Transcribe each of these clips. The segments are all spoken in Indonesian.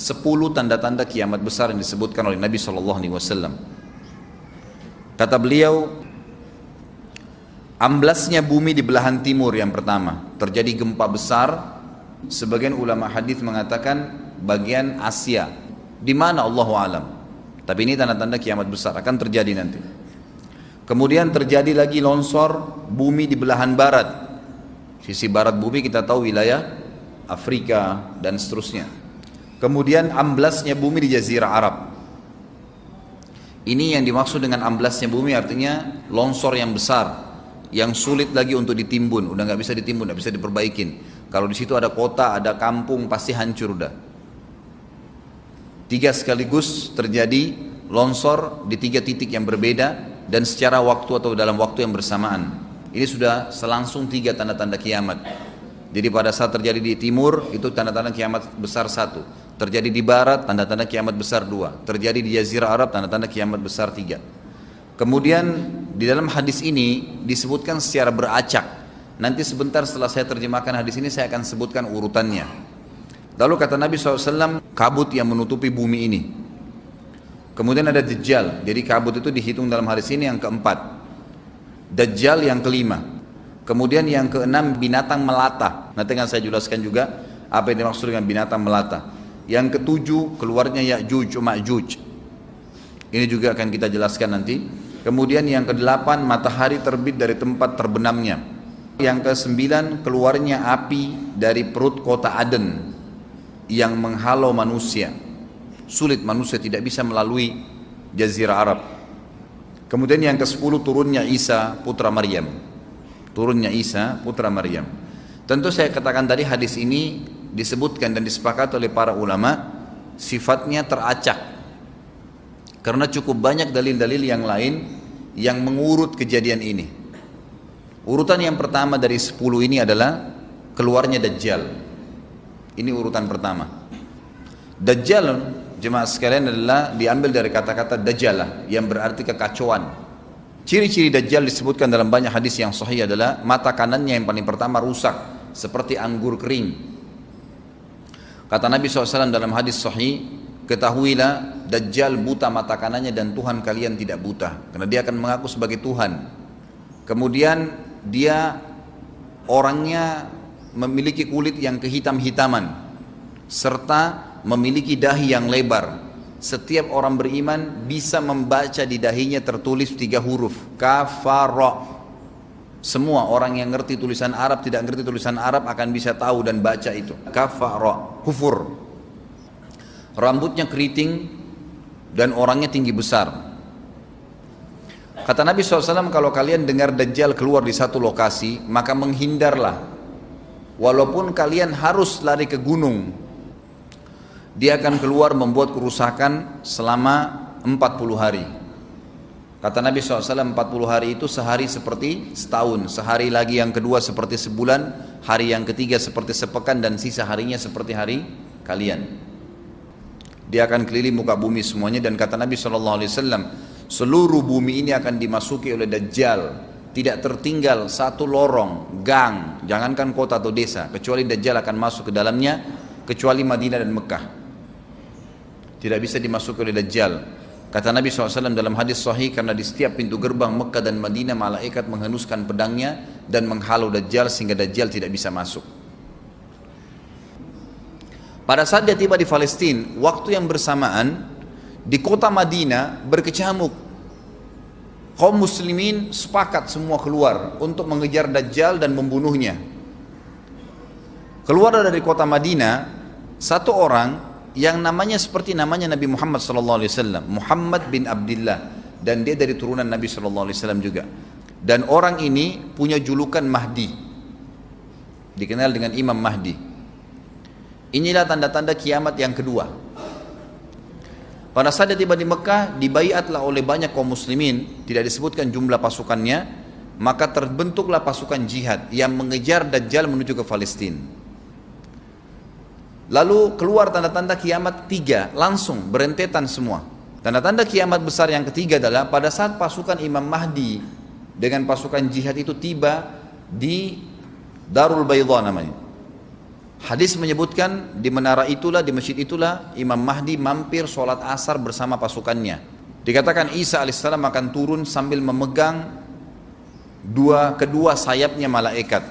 10 tanda-tanda kiamat besar yang disebutkan oleh Nabi SAW. Kata beliau, amblasnya bumi di belahan timur yang pertama, terjadi gempa besar. Sebagian ulama hadis mengatakan bagian Asia, di mana Allahu alam. Tapi ini tanda-tanda kiamat besar akan terjadi nanti. Kemudian terjadi lagi longsor bumi di belahan barat. Sisi barat bumi kita tahu wilayah Afrika dan seterusnya. Kemudian amblasnya bumi di Jazirah Arab. Ini yang dimaksud dengan amblasnya bumi, artinya longsor yang besar, yang sulit lagi untuk ditimbun, udah nggak bisa ditimbun, nggak bisa diperbaikin. Kalau di situ ada kota, ada kampung, pasti hancur udah. 3 sekaligus terjadi longsor di 3 titik yang berbeda dan secara waktu atau dalam waktu yang bersamaan. Ini sudah selangsung 3 tanda-tanda kiamat. Jadi pada saat terjadi di timur itu tanda-tanda kiamat besar 1, terjadi di barat tanda-tanda kiamat besar 2, terjadi di Jazirah Arab tanda-tanda kiamat besar 3. Kemudian di dalam hadis ini disebutkan secara beracak. Nanti sebentar setelah saya terjemahkan hadis ini saya akan sebutkan urutannya. Lalu kata Nabi SAW, kabut yang menutupi bumi ini. Kemudian ada Dajjal. Jadi kabut itu dihitung dalam hadis ini yang keempat. Dajjal yang kelima. Kemudian yang keenam binatang melata. Nanti akan saya jelaskan juga apa yang dimaksud dengan binatang melata. Yang ketujuh keluarnya Ya'juj Ma'juj. Ini juga akan kita jelaskan nanti. Kemudian yang kedelapan matahari terbit dari tempat terbenamnya. Yang kesembilan keluarnya api dari perut kota Aden yang menghalau manusia. Sulit, manusia tidak bisa melalui Jazirah Arab. Kemudian yang ke-10 turunnya Isa putra Maryam. Turunnya Isa putra Maryam. Tentu saya katakan tadi hadis ini disebutkan dan disepakati oleh para ulama sifatnya teracak. Karena cukup banyak dalil-dalil yang lain yang mengurut kejadian ini. Urutan yang pertama dari 10 ini adalah keluarnya Dajjal. Ini urutan pertama. Dajjal, jemaah sekalian, adalah diambil dari kata-kata Dajjalah yang berarti kekacauan. Ciri-ciri Dajjal disebutkan dalam banyak hadis yang sahih adalah mata kanannya yang paling pertama rusak seperti anggur kering. Kata Nabi SAW dalam hadis sahih, ketahuilah Dajjal buta mata kanannya dan Tuhan kalian tidak buta, karena dia akan mengaku sebagai Tuhan. Kemudian dia orangnya memiliki kulit yang kehitam-hitaman serta memiliki dahi yang lebar. Setiap orang beriman bisa membaca di dahinya tertulis 3 huruf kafara. Semua orang yang ngerti tulisan Arab, tidak ngerti tulisan Arab akan bisa tahu dan baca itu kafara, kufur. Rambutnya keriting dan orangnya tinggi besar. Kata Nabi SAW, kalau kalian dengar Dajjal keluar di satu lokasi, maka menghindarlah. Walaupun kalian harus lari ke gunung, dia akan keluar membuat kerusakan selama 40 hari. Kata Nabi SAW, 40 hari itu sehari seperti setahun, sehari lagi yang kedua seperti sebulan, hari yang ketiga seperti sepekan, dan sisa harinya seperti hari kalian. Dia akan keliling muka bumi semuanya, dan kata Nabi SAW, seluruh bumi ini akan dimasuki oleh Dajjal. Tidak tertinggal satu lorong, gang, jangankan kota atau desa, kecuali Dajjal akan masuk ke dalamnya, kecuali Madinah dan Mekah. Tidak bisa dimasuki oleh Dajjal. Kata Nabi SAW dalam hadis sahih, karena di setiap pintu gerbang Mekah dan Madinah malaikat menghenuskan pedangnya dan menghalau Dajjal sehingga Dajjal tidak bisa masuk. Pada saat dia tiba di Palestina, waktu yang bersamaan di kota Madinah berkecamuk. Kaum muslimin sepakat semua keluar untuk mengejar Dajjal dan membunuhnya. Keluar dari kota Madinah satu orang yang namanya seperti namanya Nabi Muhammad SAW, Muhammad bin Abdullah, dan dia dari turunan Nabi SAW juga. Dan orang ini punya julukan Mahdi, dikenal dengan Imam Mahdi. Inilah tanda-tanda kiamat yang kedua. Pada saat dia tiba di Mekah, dibaiatlah oleh banyak kaum muslimin, tidak disebutkan jumlah pasukannya, maka terbentuklah pasukan jihad yang mengejar Dajjal menuju ke Palestina. Lalu keluar tanda-tanda kiamat 3, langsung berentetan semua. Tanda-tanda kiamat besar yang ketiga adalah pada saat pasukan Imam Mahdi dengan pasukan jihad itu tiba di Darul Baydha namanya. Hadis menyebutkan di menara itulah, di masjid itulah Imam Mahdi mampir sholat asar bersama pasukannya. Dikatakan Isa alaihissalam akan turun sambil memegang kedua sayapnya malaikat,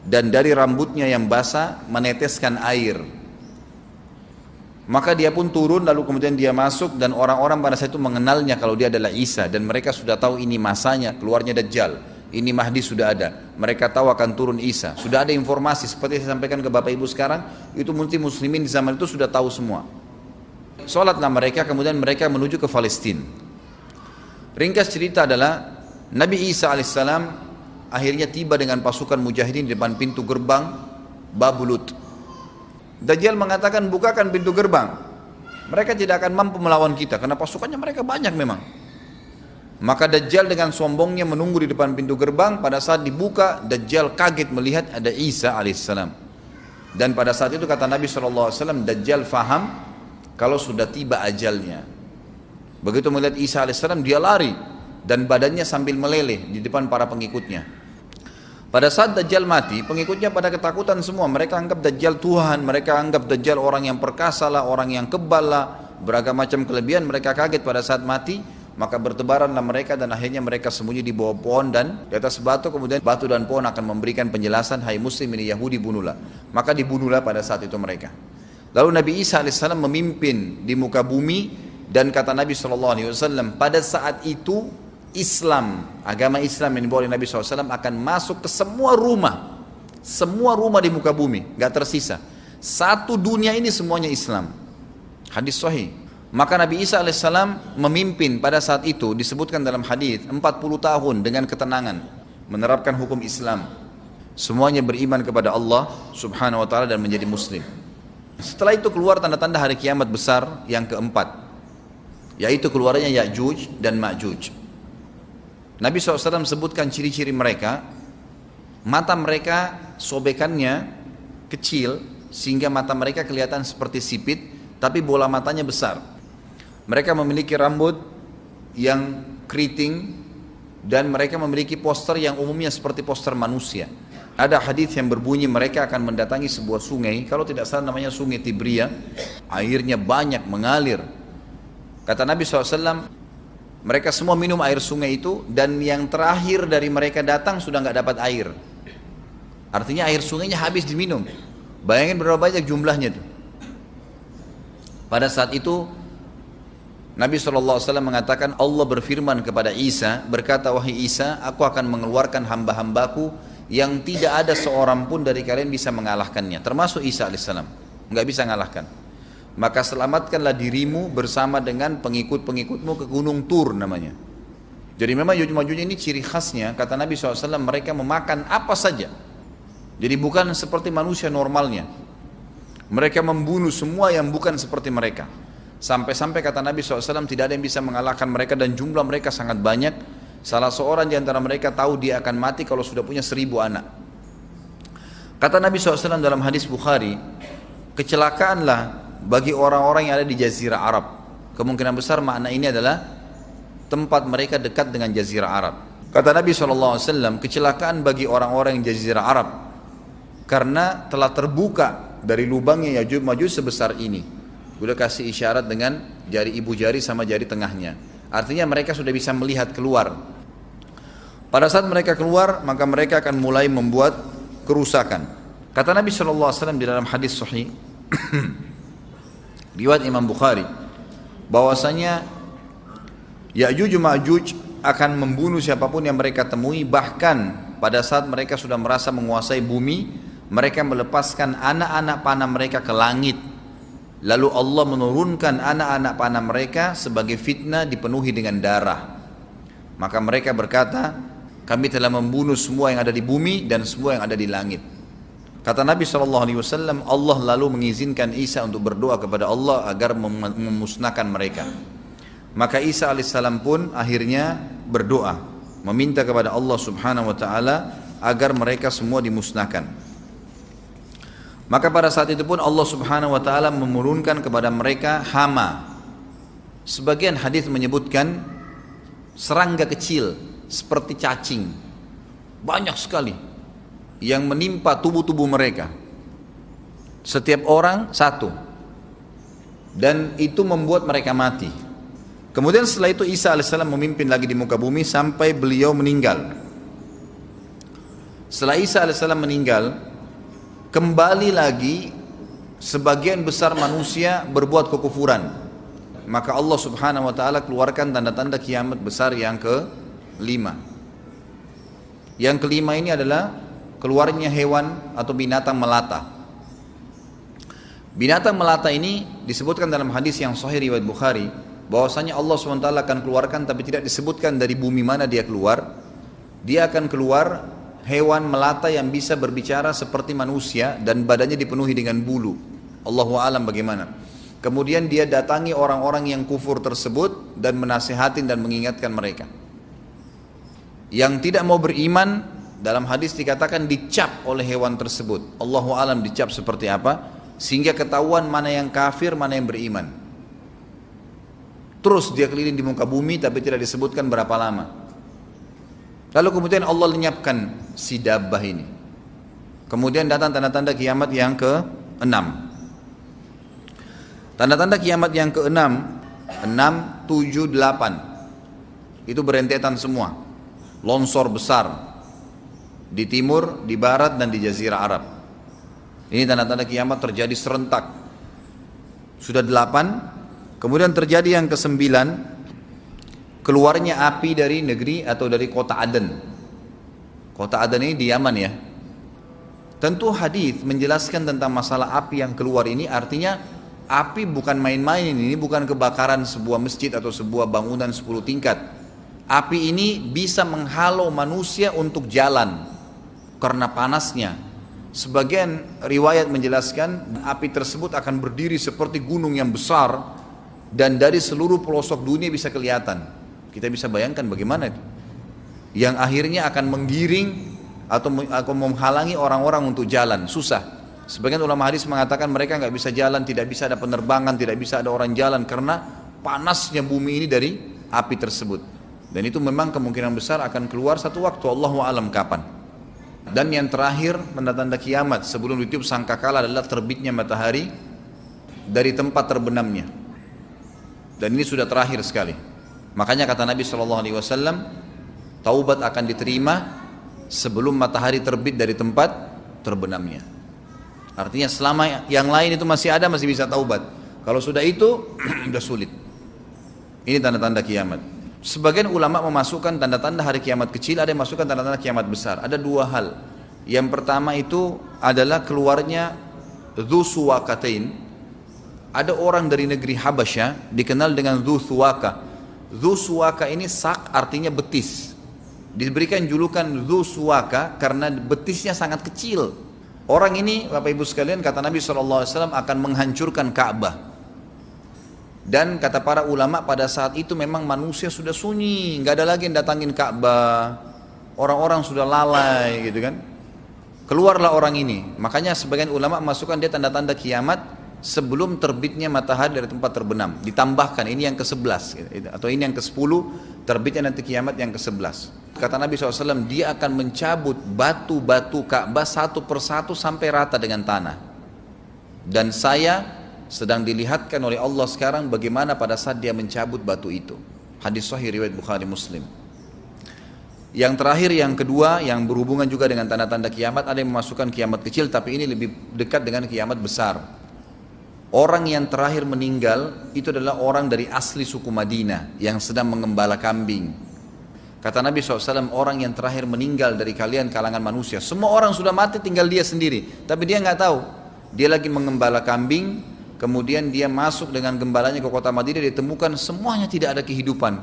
dan dari rambutnya yang basah meneteskan air. Maka dia pun turun, lalu kemudian dia masuk, dan orang-orang pada saat itu mengenalnya kalau dia adalah Isa, dan mereka sudah tahu ini masanya keluarnya Dajjal, ini Mahdi sudah ada, mereka tahu akan turun Isa, sudah ada informasi seperti saya sampaikan ke Bapak Ibu sekarang, itu mungkin muslimin di zaman itu sudah tahu semua. Sholatlah mereka, kemudian mereka menuju ke Palestina. Ringkas cerita adalah Nabi Isa alaihissalam akhirnya tiba dengan pasukan mujahidin di depan pintu gerbang Babulut. Dajjal mengatakan, bukakan pintu gerbang, mereka tidak akan mampu melawan kita karena pasukannya mereka banyak memang. Maka Dajjal dengan sombongnya menunggu di depan pintu gerbang. Pada saat dibuka, Dajjal kaget melihat ada Isa alaihissalam. Dan pada saat itu kata Nabi SAW, Dajjal faham kalau sudah tiba ajalnya. Begitu melihat Isa alaihissalam, dia lari dan badannya sambil meleleh di depan para pengikutnya. Pada saat Dajjal mati, pengikutnya pada ketakutan semua. Mereka anggap Dajjal Tuhan, mereka anggap Dajjal orang yang perkasa lah, orang yang kebal lah, beragam macam kelebihan. Mereka kaget pada saat mati. Maka bertebaranlah mereka dan akhirnya mereka sembunyi di bawah pohon dan di atas batu. Kemudian batu dan pohon akan memberikan penjelasan, hai muslim ini Yahudi, bunuhlah. Maka dibunuhlah pada saat itu mereka. Lalu Nabi Isa alaihissalam memimpin di muka bumi, dan kata Nabi SAW, pada saat itu Islam, agama Islam yang dibawa oleh Nabi SAW akan masuk ke semua rumah di muka bumi, gak tersisa. Satu dunia ini semuanya Islam. Hadis sahih. Maka Nabi Isa alaihissalam memimpin pada saat itu, disebutkan dalam hadis 40 tahun dengan ketenangan menerapkan hukum Islam. Semuanya beriman kepada Allah subhanahu wa ta'ala dan menjadi muslim. Setelah itu keluar tanda-tanda hari kiamat besar yang keempat, yaitu keluarnya Ya'juj dan Ma'juj. Nabi SAW sebutkan ciri-ciri mereka. Mata mereka sobekannya kecil sehingga mata mereka kelihatan seperti sipit, tapi bola matanya besar. Mereka memiliki rambut yang keriting dan mereka memiliki poster yang umumnya seperti poster manusia. Ada hadis yang berbunyi mereka akan mendatangi sebuah sungai, kalau tidak salah namanya sungai Tibria, airnya banyak mengalir. Kata Nabi SAW, mereka semua minum air sungai itu, dan yang terakhir dari mereka datang sudah nggak dapat air. Artinya air sungainya habis diminum. Bayangin berapa banyak jumlahnya itu. Pada saat itu Nabi SAW mengatakan, Allah berfirman kepada Isa, berkata, wahai Isa, aku akan mengeluarkan hamba-hambaku yang tidak ada seorang pun dari kalian bisa mengalahkannya, termasuk Isa alaihissalam, nggak bisa mengalahkan. Maka selamatkanlah dirimu bersama dengan pengikut-pengikutmu ke gunung Tur namanya. Jadi memang Ya'juj ini ciri khasnya, kata Nabi SAW, mereka memakan apa saja. Jadi bukan seperti manusia normalnya. Mereka membunuh semua yang bukan seperti mereka. Sampai-sampai kata Nabi SAW tidak ada yang bisa mengalahkan mereka, dan jumlah mereka sangat banyak. Salah seorang di antara mereka tahu dia akan mati kalau sudah punya 1000 anak. Kata Nabi SAW dalam hadis Bukhari, kecelakaanlah bagi orang-orang yang ada di Jazirah Arab. Kemungkinan besar makna ini adalah tempat mereka dekat dengan Jazirah Arab. Kata Nabi SAW, kecelakaan bagi orang-orang yang Jazirah Arab karena telah terbuka dari lubangnya Ya'juj Ma'juj sebesar ini. Udah kasih isyarat dengan jari ibu jari sama jari tengahnya. Artinya mereka sudah bisa melihat keluar. Pada saat mereka keluar, maka mereka akan mulai membuat kerusakan. Kata Nabi SAW di dalam hadis sahih riwayat Imam Bukhari, bahwasanya Ya'juj Ma'juj akan membunuh siapapun yang mereka temui. Bahkan pada saat mereka sudah merasa menguasai bumi, mereka melepaskan anak-anak panah mereka ke langit. Lalu Allah menurunkan anak-anak panah mereka sebagai fitnah dipenuhi dengan darah. Maka mereka berkata, kami telah membunuh semua yang ada di bumi dan semua yang ada di langit. Kata Nabi SAW, Allah lalu mengizinkan Isa untuk berdoa kepada Allah agar memusnahkan mereka. Maka Isa alaihissalam pun akhirnya berdoa, meminta kepada Allah subhanahu wa ta'ala agar mereka semua dimusnahkan. Maka pada saat itu pun Allah subhanahu wa ta'ala menurunkan kepada mereka hama. Sebagian hadis menyebutkan serangga kecil seperti cacing, banyak sekali yang menimpa tubuh-tubuh mereka. Setiap orang satu. Dan itu membuat mereka mati. Kemudian setelah itu Isa alaihissalam memimpin lagi di muka bumi sampai beliau meninggal. Setelah Isa alaihissalam meninggal, kembali lagi sebagian besar manusia berbuat kekufuran. Maka Allah subhanahu wa ta'ala keluarkan tanda-tanda kiamat besar yang kelima. Yang kelima ini adalah keluarnya hewan atau binatang melata. Binatang melata ini disebutkan dalam hadis yang sahih riwayat Bukhari, bahwasanya Allah SWT akan keluarkan, tapi tidak disebutkan dari bumi mana dia keluar. Dia akan keluar hewan melata yang bisa berbicara seperti manusia dan badannya dipenuhi dengan bulu. Allahu a'lam bagaimana. Kemudian dia datangi orang-orang yang kufur tersebut dan menasihatin dan mengingatkan mereka. Yang tidak mau beriman, dalam hadis dikatakan dicap oleh hewan tersebut. Allahu a'lam dicap seperti apa, sehingga ketahuan mana yang kafir, mana yang beriman. Terus dia keliling di muka bumi tapi tidak disebutkan berapa lama. Lalu kemudian Allah lenyapkan si dabbah ini. Kemudian datang tanda-tanda kiamat yang ke-6. Tanda-tanda kiamat yang ke-6, 6, 7, 8. Itu berentetan semua. Longsor besar di timur, di barat, dan di jazirah Arab. Ini tanda-tanda kiamat terjadi serentak. Sudah 8. Kemudian terjadi yang ke-9, keluarnya api dari negeri atau dari kota Aden. Kota Aden ini di Yaman ya. Tentu hadis menjelaskan tentang masalah api yang keluar ini, artinya api bukan main-main, ini bukan kebakaran sebuah masjid atau sebuah bangunan 10 tingkat. Api ini bisa menghalau manusia untuk jalan karena panasnya. Sebagian riwayat menjelaskan api tersebut akan berdiri seperti gunung yang besar dan dari seluruh pelosok dunia bisa kelihatan. Kita bisa bayangkan bagaimana itu. Yang akhirnya akan menggiring atau menghalangi orang-orang untuk jalan, susah. Sebagian ulama hadis mengatakan mereka nggak bisa jalan, tidak bisa ada penerbangan, tidak bisa ada orang jalan karena panasnya bumi ini dari api tersebut. Dan itu memang kemungkinan besar akan keluar satu waktu, Allahu a'lam kapan. Dan yang terakhir tanda-tanda kiamat sebelum ditiup sangkakala adalah terbitnya matahari dari tempat terbenamnya. Dan ini sudah terakhir sekali. Makanya kata Nabi SAW, taubat akan diterima sebelum matahari terbit dari tempat terbenamnya. Artinya selama yang lain itu masih ada, masih bisa taubat. Kalau sudah itu sudah sulit. Ini tanda-tanda kiamat. Sebagian ulama memasukkan tanda-tanda hari kiamat kecil, ada yang masukkan tanda-tanda kiamat besar. Ada dua hal. Yang pertama itu adalah keluarnya Dzu Suwakatain. Ada orang dari negeri Habasyah dikenal dengan Dzu Suwaka. Dzu Suwaka ini sak artinya betis. Diberikan julukan Dzu Suwaka karena betisnya sangat kecil. Orang ini Bapak Ibu sekalian, kata Nabi SAW, akan menghancurkan Ka'bah. Dan kata para ulama pada saat itu memang manusia sudah sunyi, nggak ada lagi yang datangin Ka'bah, orang-orang sudah lalai gitu kan. Keluarlah orang ini. Makanya sebagian ulama masukkan dia tanda-tanda kiamat sebelum terbitnya matahari dari tempat terbenam. Ditambahkan ini yang ke-11 atau ini yang ke-10, terbitnya nanti kiamat yang ke-11. Kata Nabi SAW, dia akan mencabut batu-batu Ka'bah satu persatu sampai rata dengan tanah. Dan saya sedang dilihatkan oleh Allah sekarang bagaimana pada saat dia mencabut batu itu. Hadis sahih riwayat Bukhari Muslim. Yang terakhir, yang kedua, yang berhubungan juga dengan tanda-tanda kiamat, ada yang memasukkan kiamat kecil, tapi ini lebih dekat dengan kiamat besar. Orang yang terakhir meninggal itu adalah orang dari asli suku Madinah yang sedang mengembala kambing. Kata Nabi SAW, orang yang terakhir meninggal dari kalian kalangan manusia, semua orang sudah mati, tinggal dia sendiri, tapi dia nggak tahu. Dia lagi mengembala kambing. Kemudian dia masuk dengan gembalanya ke kota Madinah, ditemukan semuanya tidak ada kehidupan.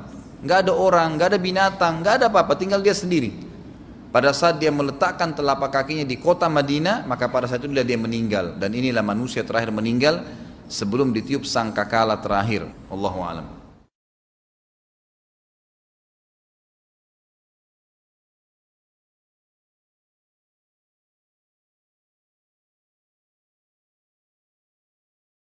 Nggak ada orang, nggak ada binatang, nggak ada apa-apa, tinggal dia sendiri. Pada saat dia meletakkan telapak kakinya di kota Madinah, maka pada saat itu dia meninggal. Dan inilah manusia terakhir meninggal sebelum ditiup sangkakala terakhir. Allahu a'lam.